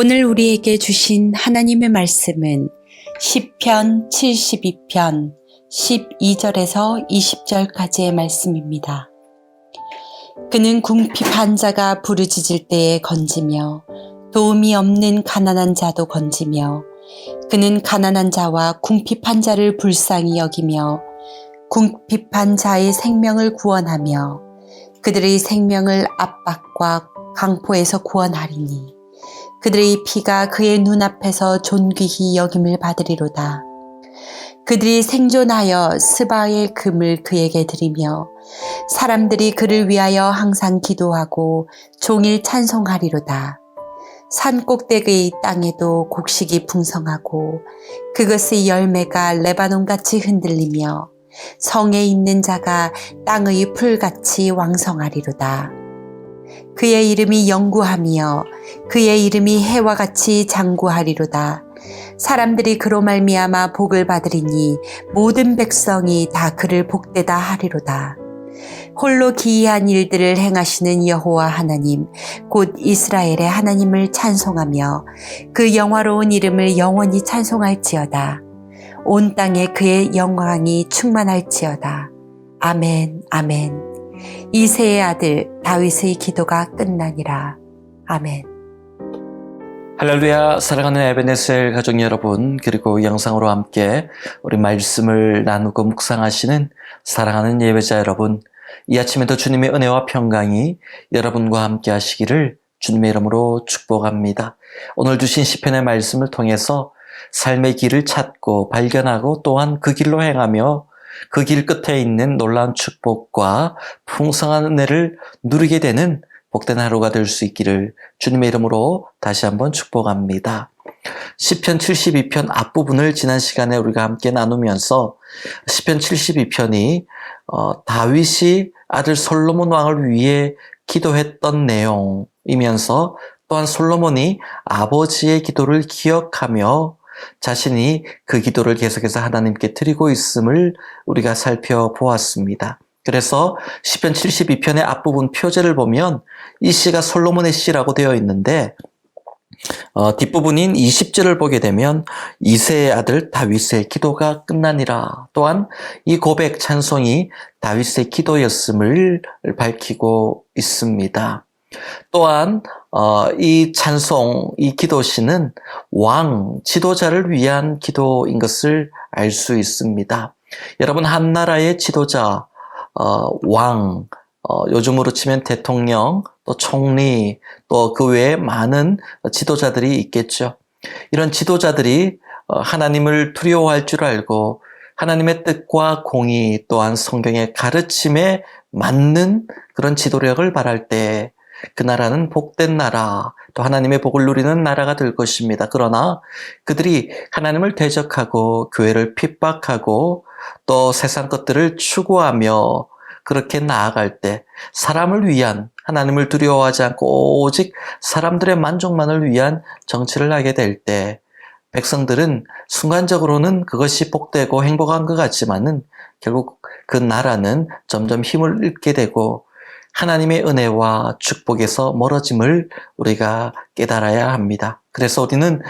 오늘 우리에게 주신 하나님의 말씀은 시편 72편 12절에서 20절까지의 말씀입니다. 그는 궁핍한 자가 부르짖을 때에 건지며 도움이 없는 가난한 자도 건지며 그는 가난한 자와 궁핍한 자를 불쌍히 여기며 궁핍한 자의 생명을 구원하며 그들의 생명을 압박과 강포에서 구원하리니 그들의 피가 그의 눈앞에서 존귀히 여김을 받으리로다. 그들이 생존하여 스바의 금을 그에게 드리며 사람들이 그를 위하여 항상 기도하고 종일 찬송하리로다. 산 꼭대기의 땅에도 곡식이 풍성하고 그것의 열매가 레바논같이 흔들리며 성에 있는 자가 땅의 풀같이 왕성하리로다. 그의 이름이 영구하며 그의 이름이 해와 같이 장구하리로다. 사람들이 그로 말미암아 복을 받으리니 모든 백성이 다 그를 복되다 하리로다. 홀로 기이한 일들을 행하시는 여호와 하나님 곧 이스라엘의 하나님을 찬송하며 그 영화로운 이름을 영원히 찬송할지어다. 온 땅에 그의 영광이 충만할지어다. 아멘, 아멘. 이새의 아들 다윗의 기도가 끝나니라. 아멘. 할렐루야. 사랑하는 에베네셀 가족 여러분, 그리고 영상으로 함께 우리 말씀을 나누고 묵상하시는 사랑하는 예배자 여러분, 이 아침에도 주님의 은혜와 평강이 여러분과 함께 하시기를 주님의 이름으로 축복합니다. 오늘 주신 시편의 말씀을 통해서 삶의 길을 찾고 발견하고 또한 그 길로 행하며 그 길 끝에 있는 놀라운 축복과 풍성한 은혜를 누리게 되는 복된 하루가 될 수 있기를 주님의 이름으로 다시 한번 축복합니다. 시편 72편 앞부분을 지난 시간에 우리가 함께 나누면서 시편 72편이 다윗이 아들 솔로몬 왕을 위해 기도했던 내용이면서 또한 솔로몬이 아버지의 기도를 기억하며 자신이 그 기도를 계속해서 하나님께 드리고 있음을 우리가 살펴보았습니다. 그래서 시편 72편의 앞부분 표제를 보면 이 시가 솔로몬의 시라고 되어 있는데 뒷부분인 20절을 보게 되면 이새의 아들 다윗의 기도가 끝나니라. 또한 이 고백 찬송이 다윗의 기도였음을 밝히고 있습니다. 또한 이 찬송, 이 기도시는 왕, 지도자를 위한 기도인 것을 알 수 있습니다. 여러분, 한 나라의 지도자, 왕, 요즘으로 치면 대통령, 또 총리, 또 그 외에 많은 지도자들이 있겠죠. 이런 지도자들이 하나님을 두려워할 줄 알고 하나님의 뜻과 공의 또한 성경의 가르침에 맞는 그런 지도력을 바랄 때 그 나라는 복된 나라, 또 하나님의 복을 누리는 나라가 될 것입니다. 그러나 그들이 하나님을 대적하고 교회를 핍박하고 또 세상 것들을 추구하며 그렇게 나아갈 때 사람을 위한, 하나님을 두려워하지 않고 오직 사람들의 만족만을 위한 정치를 하게 될 때 백성들은 순간적으로는 그것이 복되고 행복한 것 같지만은 결국 그 나라는 점점 힘을 잃게 되고 하나님의 은혜와 축복에서 멀어짐을 우리가 깨달아야 합니다. 그래서 우리는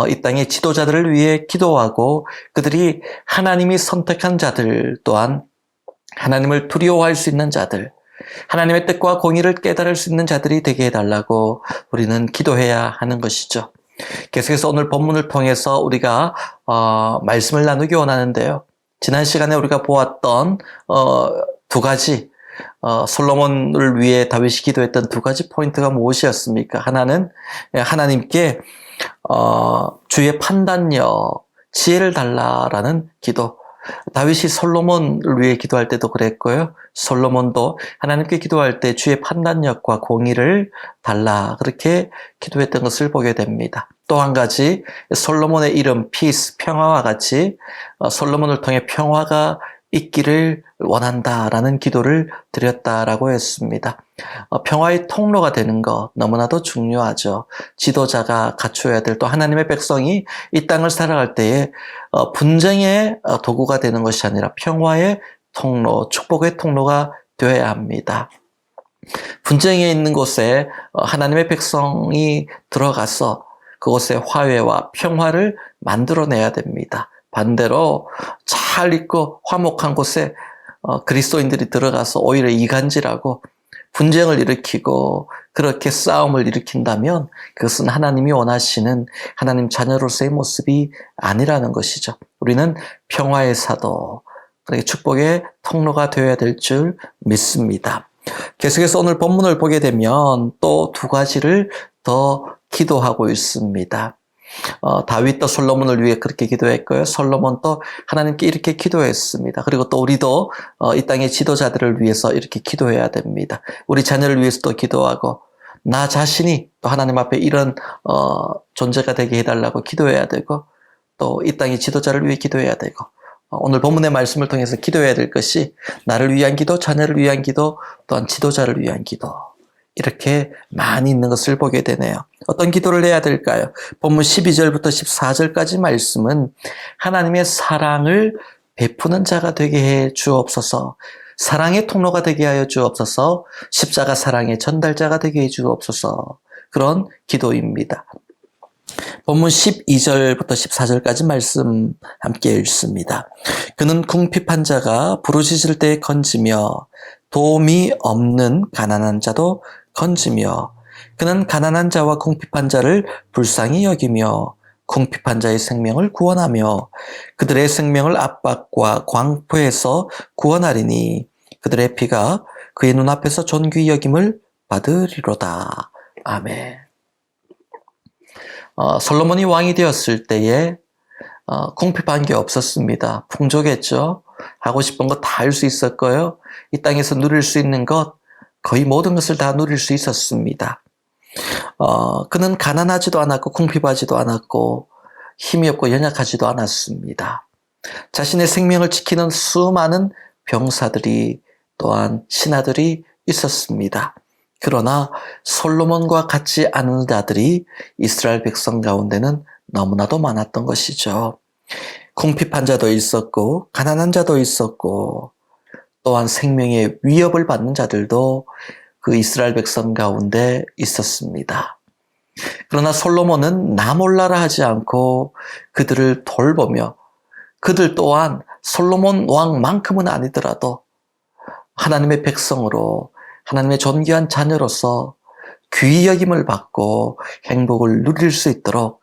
이 땅의 지도자들을 위해 기도하고 그들이 하나님이 선택한 자들 또한 하나님을 두려워할 수 있는 자들, 하나님의 뜻과 공의를 깨달을 수 있는 자들이 되게 해달라고 우리는 기도해야 하는 것이죠. 계속해서 오늘 본문을 통해서 우리가 말씀을 나누기 원하는데요. 지난 시간에 우리가 보았던 두 가지 솔로몬을 위해 다윗이 기도했던 두 가지 포인트가 무엇이었습니까? 하나는 하나님께 주의 판단력, 지혜를 달라라는 기도. 다윗이 솔로몬을 위해 기도할 때도 그랬고요. 솔로몬도 하나님께 기도할 때 주의 판단력과 공의를 달라 그렇게 기도했던 것을 보게 됩니다. 또 한 가지 솔로몬의 이름 피스, 평화와 같이 솔로몬을 통해 평화가 있기를 원한다라는 기도를 드렸다라고 했습니다. 평화의 통로가 되는 것 너무나도 중요하죠. 지도자가 갖춰야 될 또 하나님의 백성이 이 땅을 살아갈 때에 분쟁의 도구가 되는 것이 아니라 평화의 통로, 축복의 통로가 되어야 합니다. 분쟁에 있는 곳에 하나님의 백성이 들어가서 그곳에 화해와 평화를 만들어내야 됩니다. 반대로 잘 있고 화목한 곳에 그리스도인들이 들어가서 오히려 이간질하고 분쟁을 일으키고 그렇게 싸움을 일으킨다면 그것은 하나님이 원하시는 하나님 자녀로서의 모습이 아니라는 것이죠. 우리는 평화의 사도, 그렇게 축복의 통로가 되어야 될 줄 믿습니다. 계속해서 오늘 본문을 보게 되면 또 두 가지를 더 기도하고 있습니다. 다윗도 솔로몬을 위해 그렇게 기도했고요. 솔로몬도 하나님께 이렇게 기도했습니다. 그리고 또 우리도 이 땅의 지도자들을 위해서 이렇게 기도해야 됩니다. 우리 자녀를 위해서도 기도하고 나 자신이 또 하나님 앞에 이런 존재가 되게 해달라고 기도해야 되고 또 이 땅의 지도자를 위해 기도해야 되고 오늘 본문의 말씀을 통해서 기도해야 될 것이 나를 위한 기도, 자녀를 위한 기도, 또한 지도자를 위한 기도 이렇게 많이 있는 것을 보게 되네요. 어떤 기도를 해야 될까요? 본문 12절부터 14절까지 말씀은 하나님의 사랑을 베푸는 자가 되게 해 주옵소서, 사랑의 통로가 되게 하여 주옵소서, 십자가 사랑의 전달자가 되게 해 주옵소서, 그런 기도입니다. 본문 12절부터 14절까지 말씀 함께 읽습니다. 그는 궁핍한 자가 부르짖을 때 건지며 도움이 없는 가난한 자도 건지며 그는 가난한 자와 궁핍한 자를 불쌍히 여기며 궁핍한 자의 생명을 구원하며 그들의 생명을 압박과 광포에서 구원하리니 그들의 피가 그의 눈앞에서 존귀히 여김을 받으리로다. 아멘. 솔로몬이 왕이 되었을 때에 궁핍한 게 없었습니다. 풍족했죠. 하고 싶은 거 다 할 수 있었고요. 이 땅에서 누릴 수 있는 것 거의 모든 것을 다 누릴 수 있었습니다. 그는 가난하지도 않았고 궁핍하지도 않았고 힘이 없고 연약하지도 않았습니다. 자신의 생명을 지키는 수많은 병사들이 또한 신하들이 있었습니다. 그러나 솔로몬과 같지 않은 자들이 이스라엘 백성 가운데는 너무나도 많았던 것이죠. 궁핍한 자도 있었고 가난한 자도 있었고 또한 생명의 위협을 받는 자들도 그 이스라엘 백성 가운데 있었습니다. 그러나 솔로몬은 나 몰라라 하지 않고 그들을 돌보며 그들 또한 솔로몬 왕만큼은 아니더라도 하나님의 백성으로 하나님의 존귀한 자녀로서 귀히 여김을 받고 행복을 누릴 수 있도록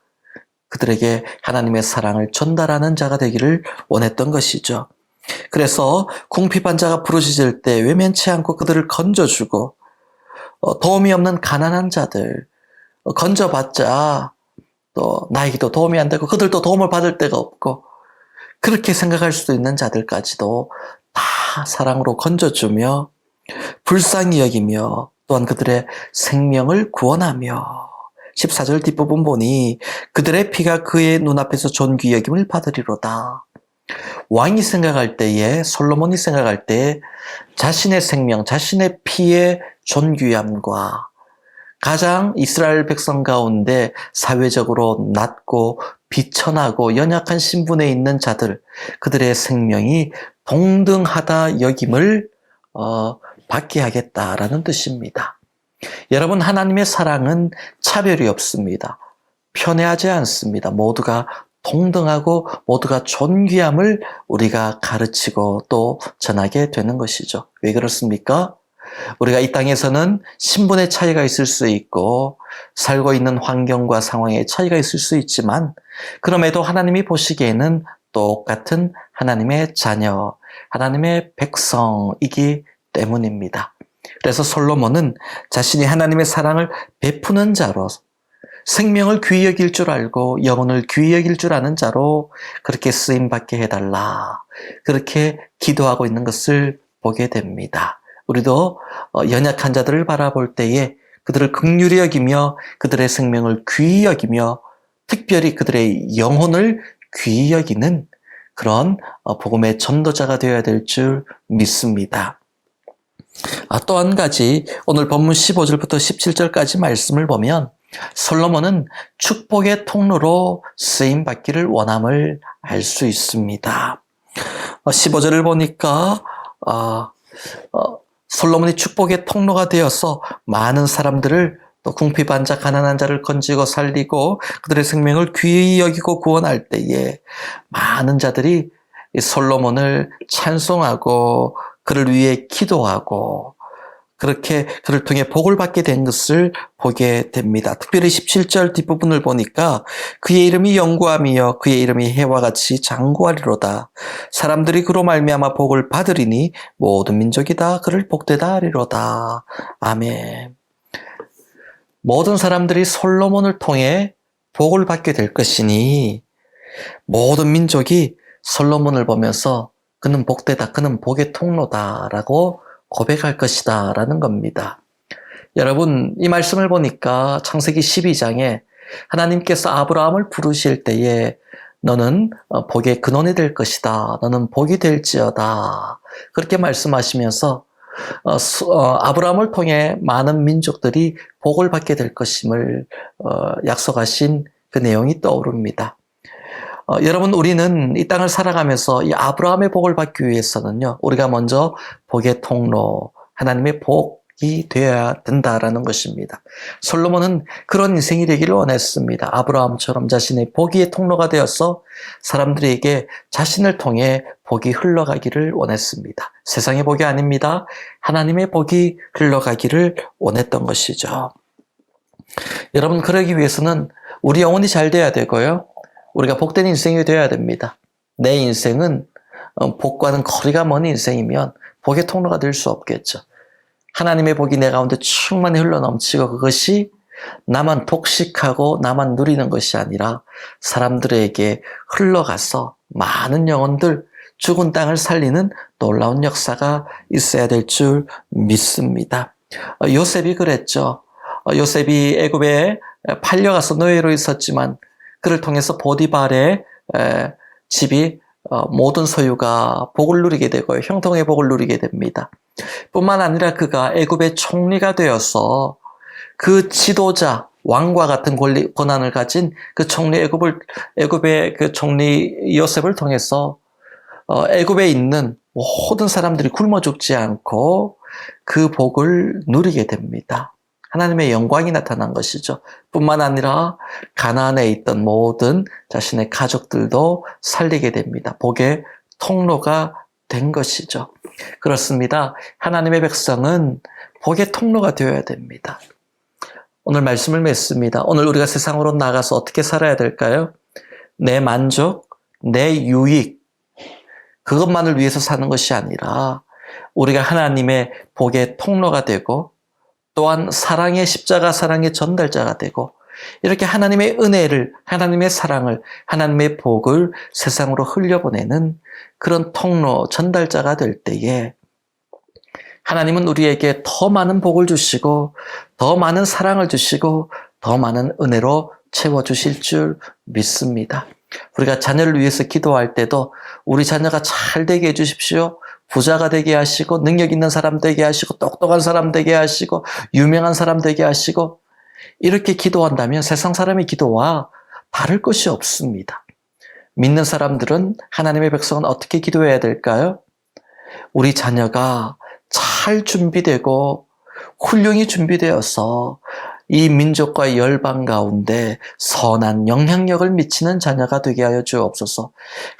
그들에게 하나님의 사랑을 전달하는 자가 되기를 원했던 것이죠. 그래서 궁핍한 자가 부르짖을 때 외면치 않고 그들을 건져주고 도움이 없는 가난한 자들 건져봤자 또 나에게도 도움이 안 되고 그들도 도움을 받을 데가 없고 그렇게 생각할 수도 있는 자들까지도 다 사랑으로 건져주며 불쌍히 여기며 또한 그들의 생명을 구원하며 14절 뒷부분 보니 그들의 피가 그의 눈앞에서 존귀히 여김을 받으리로다. 왕이 생각할 때에 솔로몬이 생각할 때에 자신의 생명, 자신의 피의 존귀함과 가장 이스라엘 백성 가운데 사회적으로 낮고 비천하고 연약한 신분에 있는 자들, 그들의 생명이 동등하다 여김을 받게 하겠다라는 뜻입니다. 여러분, 하나님의 사랑은 차별이 없습니다. 편애하지 않습니다. 모두가 동등하고 모두가 존귀함을 우리가 가르치고 또 전하게 되는 것이죠. 왜 그렇습니까? 우리가 이 땅에서는 신분의 차이가 있을 수 있고 살고 있는 환경과 상황의 차이가 있을 수 있지만 그럼에도 하나님이 보시기에는 똑같은 하나님의 자녀, 하나님의 백성이기 때문입니다. 그래서 솔로몬은 자신이 하나님의 사랑을 베푸는 자로 생명을 귀히 여길 줄 알고 영혼을 귀히 여길 줄 아는 자로 그렇게 쓰임받게 해달라. 그렇게 기도하고 있는 것을 보게 됩니다. 우리도 연약한 자들을 바라볼 때에 그들을 긍휼히 여기며 그들의 생명을 귀히 여기며 특별히 그들의 영혼을 귀히 여기는 그런 복음의 전도자가 되어야 될 줄 믿습니다. 또 한 가지 오늘 본문 15절부터 17절까지 말씀을 보면 솔로몬은 축복의 통로로 쓰임받기를 원함을 알 수 있습니다. 15절을 보니까 솔로몬이 축복의 통로가 되어서 많은 사람들을 또 궁핍한 자 가난한 자를 건지고 살리고 그들의 생명을 귀히 여기고 구원할 때에 많은 자들이 이 솔로몬을 찬송하고 그를 위해 기도하고 그렇게 그를 통해 복을 받게 된 것을 보게 됩니다. 특별히 17절 뒷부분을 보니까 그의 이름이 영구함이여 그의 이름이 해와 같이 장구하리로다. 사람들이 그로 말미암아 복을 받으리니 모든 민족이 다 그를 복되다 하리로다. 아멘. 모든 사람들이 솔로몬을 통해 복을 받게 될 것이니 모든 민족이 솔로몬을 보면서 그는 복되다, 그는 복의 통로다라고 고백할 것이다 라는 겁니다. 여러분, 이 말씀을 보니까 창세기 12장에 하나님께서 아브라함을 부르실 때에 너는 복의 근원이 될 것이다. 너는 복이 될지어다. 그렇게 말씀하시면서 아브라함을 통해 많은 민족들이 복을 받게 될 것임을 약속하신 그 내용이 떠오릅니다. 여러분, 우리는 이 땅을 살아가면서 이 아브라함의 복을 받기 위해서는요, 우리가 먼저 복의 통로, 하나님의 복이 되어야 된다라는 것입니다. 솔로몬은 그런 인생이 되기를 원했습니다. 아브라함처럼 자신의 복의 통로가 되어서 사람들에게 자신을 통해 복이 흘러가기를 원했습니다. 세상의 복이 아닙니다. 하나님의 복이 흘러가기를 원했던 것이죠. 여러분, 그러기 위해서는 우리 영혼이 잘 돼야 되고요. 우리가 복된 인생이 되어야 됩니다. 내 인생은 복과는 거리가 먼 인생이면 복의 통로가 될 수 없겠죠. 하나님의 복이 내 가운데 충만히 흘러넘치고 그것이 나만 독식하고 나만 누리는 것이 아니라 사람들에게 흘러가서 많은 영혼들, 죽은 땅을 살리는 놀라운 역사가 있어야 될 줄 믿습니다. 요셉이 그랬죠. 요셉이 애굽에 팔려가서 노예로 있었지만 그를 통해서 보디발의 집이 모든 소유가 복을 누리게 되고요. 형통의 복을 누리게 됩니다. 뿐만 아니라 그가 애굽의 총리가 되어서 그 지도자, 왕과 같은 권한을 가진 그 총리 애굽의 그 총리 요셉을 통해서 애굽에 있는 모든 사람들이 굶어 죽지 않고 그 복을 누리게 됩니다. 하나님의 영광이 나타난 것이죠. 뿐만 아니라 가나안에 있던 모든 자신의 가족들도 살리게 됩니다. 복의 통로가 된 것이죠. 그렇습니다. 하나님의 백성은 복의 통로가 되어야 됩니다. 오늘 말씀을 맺습니다. 오늘 우리가 세상으로 나가서 어떻게 살아야 될까요? 내 만족, 내 유익, 그것만을 위해서 사는 것이 아니라 우리가 하나님의 복의 통로가 되고 또한 사랑의 십자가, 사랑의 전달자가 되고 이렇게 하나님의 은혜를, 하나님의 사랑을, 하나님의 복을 세상으로 흘려보내는 그런 통로, 전달자가 될 때에 하나님은 우리에게 더 많은 복을 주시고 더 많은 사랑을 주시고 더 많은 은혜로 채워주실 줄 믿습니다. 우리가 자녀를 위해서 기도할 때도 우리 자녀가 잘 되게 해주십시오. 부자가 되게 하시고 능력 있는 사람 되게 하시고 똑똑한 사람 되게 하시고 유명한 사람 되게 하시고 이렇게 기도한다면 세상 사람의 기도와 다를 것이 없습니다. 믿는 사람들은 하나님의 백성은 어떻게 기도해야 될까요? 우리 자녀가 잘 준비되고 훌륭히 준비되어서 이 민족과 열방 가운데 선한 영향력을 미치는 자녀가 되게 하여 주옵소서.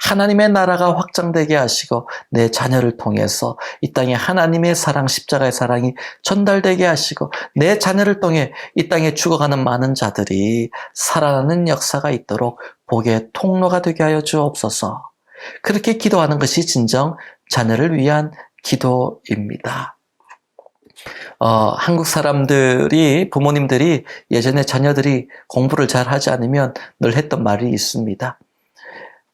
하나님의 나라가 확장되게 하시고 내 자녀를 통해서 이 땅에 하나님의 사랑, 십자가의 사랑이 전달되게 하시고 내 자녀를 통해 이 땅에 죽어가는 많은 자들이 살아나는 역사가 있도록 복의 통로가 되게 하여 주옵소서. 그렇게 기도하는 것이 진정 자녀를 위한 기도입니다. 한국 사람들이, 부모님들이 예전에 자녀들이 공부를 잘 하지 않으면 늘 했던 말이 있습니다.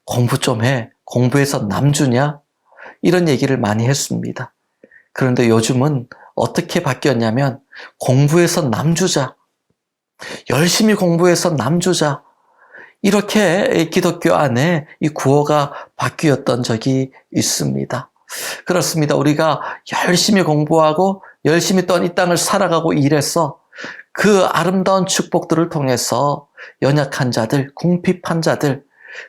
공부 좀 해. 공부해서 남 주냐? 이런 얘기를 많이 했습니다. 그런데 요즘은 어떻게 바뀌었냐면 공부해서 남 주자. 열심히 공부해서 남 주자. 이렇게 기독교 안에 이 구호가 바뀌었던 적이 있습니다. 그렇습니다. 우리가 열심히 공부하고 열심히 또한 이 땅을 살아가고 일해서 그 아름다운 축복들을 통해서 연약한 자들, 궁핍한 자들,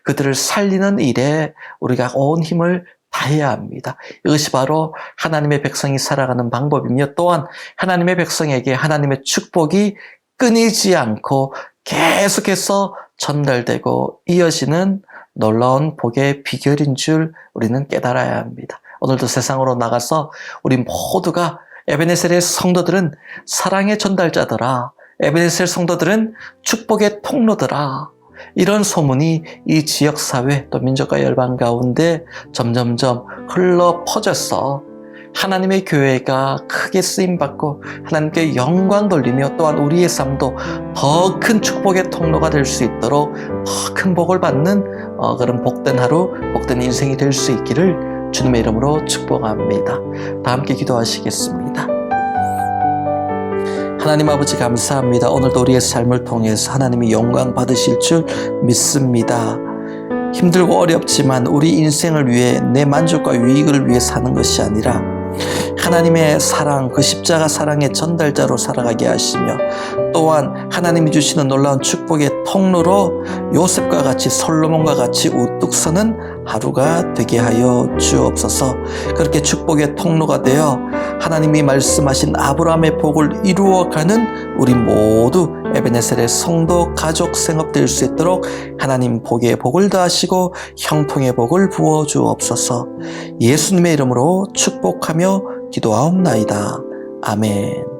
그들을 살리는 일에 우리가 온 힘을 다해야 합니다. 이것이 바로 하나님의 백성이 살아가는 방법이며 또한 하나님의 백성에게 하나님의 축복이 끊이지 않고 계속해서 전달되고 이어지는 놀라운 복의 비결인 줄 우리는 깨달아야 합니다. 오늘도 세상으로 나가서 우리 모두가 에베네셀의 성도들은 사랑의 전달자더라. 에베네셀 성도들은 축복의 통로더라. 이런 소문이 이 지역사회 또 민족과 열방 가운데 점점점 흘러 퍼져서 하나님의 교회가 크게 쓰임받고 하나님께 영광 돌리며 또한 우리의 삶도 더 큰 축복의 통로가 될 수 있도록 더 큰 복을 받는 그런 복된 하루, 복된 인생이 될 수 있기를 주님의 이름으로 축복합니다. 다 함께 기도하시겠습니다. 하나님 아버지 감사합니다. 오늘도 우리의 삶을 통해서 하나님이 영광 받으실 줄 믿습니다. 힘들고 어렵지만 우리 인생을 위해 내 만족과 유익을 위해 사는 것이 아니라 하나님의 사랑, 그 십자가 사랑의 전달자로 살아가게 하시며 또한 하나님이 주시는 놀라운 축복의 통로로 요셉과 같이 솔로몬과 같이 우뚝 서는 하루가 되게 하여 주옵소서. 그렇게 축복의 통로가 되어 하나님이 말씀하신 아브라함의 복을 이루어가는 우리 모두 에베네셀의 성도 가족 생업 될 수 있도록 하나님 복의 복을 더하시고 형통의 복을 부어 주옵소서. 예수님의 이름으로 축복하며 기도하옵나이다. 아멘.